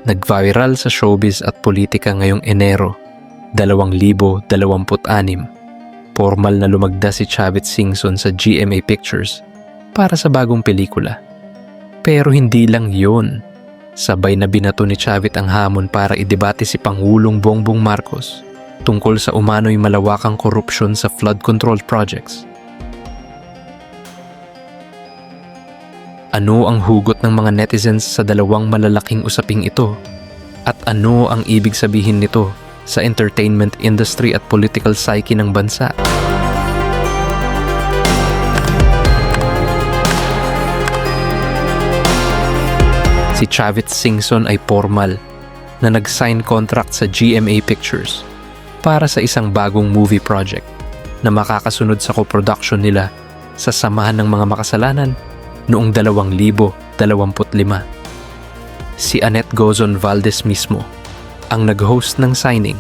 Nag-viral sa showbiz at politika ngayong Enero 2026. Formal na lumagda si Chavit Singson sa GMA Pictures para sa bagong pelikula. Pero hindi lang yun. Sabay na binato ni Chavit ang hamon para idebate si Pangulong Bongbong Marcos tungkol sa umano'y malawakang korupsyon sa flood control projects. Ano ang hugot ng mga netizens sa dalawang malalaking usaping ito? At ano ang ibig sabihin nito sa entertainment industry at political psyche ng bansa? Si Chavit Singson ay formal na nag-sign contract sa GMA Pictures para sa isang bagong movie project na makakasunod sa co-production nila sa Samahan ng Mga Makasalanan noong 2025. Si Annette Gozon Valdez mismo ang nag-host ng signing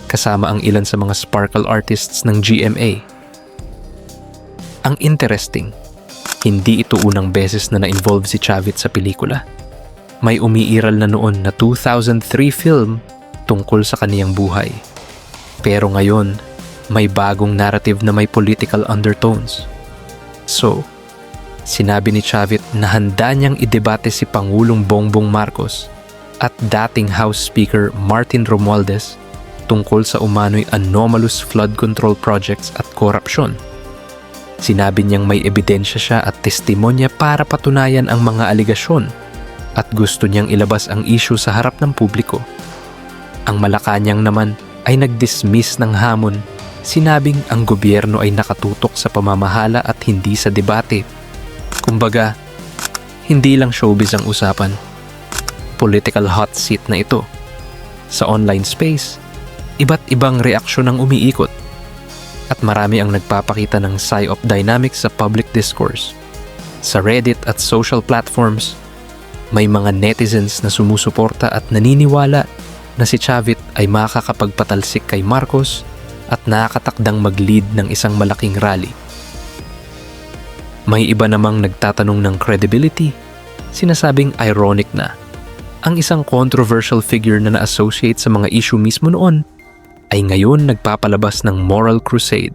kasama ang ilan sa mga sparkle artists ng GMA. Ang interesting, hindi ito unang beses na na-involve si Chavit sa pelikula. May umiiral na noon na 2003 film tungkol sa kaniyang buhay. Pero ngayon, may bagong narrative na may political undertones. So, sinabi ni Chavit na handa niyang idebate si Pangulong Bongbong Marcos at dating House Speaker Martin Romualdez tungkol sa umano'y anomalous flood control projects at korupsyon. Sinabi niyang may ebidensya siya at testimonya para patunayan ang mga aligasyon at gusto niyang ilabas ang issue sa harap ng publiko. Ang Malacanang naman ay nag-dismiss ng hamon, sinabing ang gobyerno ay nakatutok sa pamamahala at hindi sa debate. Kumbaga, hindi lang showbiz ang usapan. Political hot seat na ito. Sa online space, iba't ibang reaksyon ang umiikot at marami ang nagpapakita ng psyop dynamics sa public discourse. Sa Reddit at social platforms, may mga netizens na sumusuporta at naniniwala na si Chavit ay makakapagpatalsik kay Marcos at nakakatakdang mag-lead ng isang malaking rally. May iba namang nagtatanong ng credibility, sinasabing ironic na ang isang controversial figure na na-associate sa mga issue mismo noon ay ngayon nagpapalabas ng moral crusade.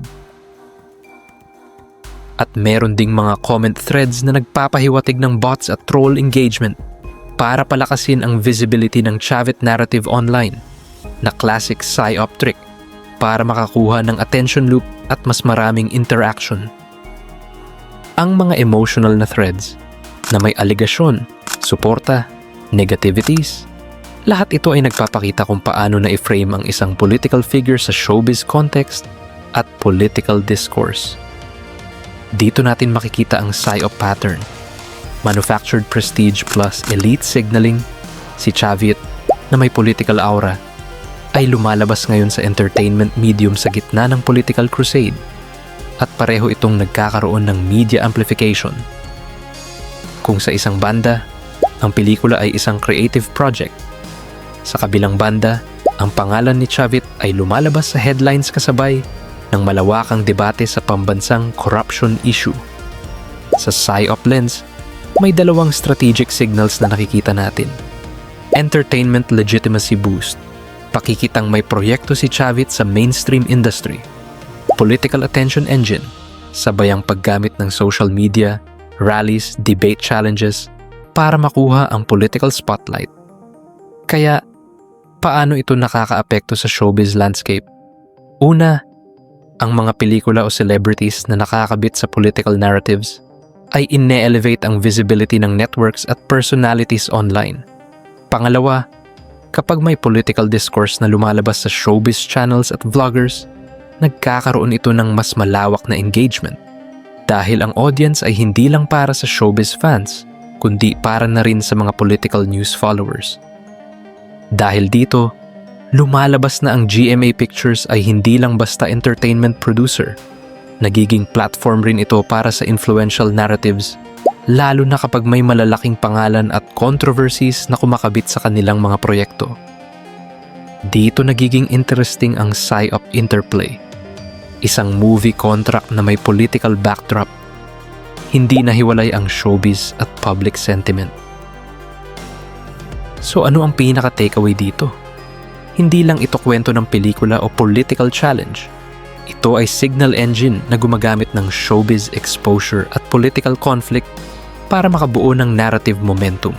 At meron ding mga comment threads na nagpapahiwatig ng bots at troll engagement para palakasin ang visibility ng Chavit narrative online na classic psyop trick para makakuha ng attention loop at mas maraming interaction. Ang mga emotional na threads na may aligasyon, suporta, negativities, lahat ito ay nagpapakita kung paano na i-frame ang isang political figure sa showbiz context at political discourse. Dito natin makikita ang psyop pattern. Manufactured prestige plus elite signaling, si Chavit na may political aura ay lumalabas ngayon sa entertainment medium sa gitna ng political crusade at pareho itong nagkakaroon ng media amplification. Kung sa isang banda, ang pelikula ay isang creative project, sa kabilang banda, ang pangalan ni Chavit ay lumalabas sa headlines kasabay ng malawakang debate sa pambansang corruption issue. Sa psyop lens, may dalawang strategic signals na nakikita natin. Entertainment legitimacy boost, pakikitang may proyekto si Chavit sa mainstream industry. Political attention engine, sabayang paggamit ng social media, rallies, debate challenges para makuha ang political spotlight. Kaya, paano ito nakakaapekto sa showbiz landscape? Una, ang mga pelikula o celebrities na nakakabit sa political narratives ay ine-elevate ang visibility ng networks at personalities online. Pangalawa, kapag may political discourse na lumalabas sa showbiz channels at vloggers, nagkakaroon ito ng mas malawak na engagement dahil ang audience ay hindi lang para sa showbiz fans, kundi para na rin sa mga political news followers. Dahil dito, lumalabas na ang GMA Pictures ay hindi lang basta entertainment producer. Nagiging platform rin ito para sa influential narratives, lalo na kapag may malalaking pangalan at controversies na kumakabit sa kanilang mga proyekto. Dito nagiging interesting ang psyop interplay. Isang movie contract na may political backdrop, hindi nahiwalay ang showbiz at public sentiment. So ano ang pinaka-takeaway dito? Hindi lang ito kwento ng pelikula o political challenge. Ito ay signal engine na gumagamit ng showbiz exposure at political conflict para makabuo ng narrative momentum.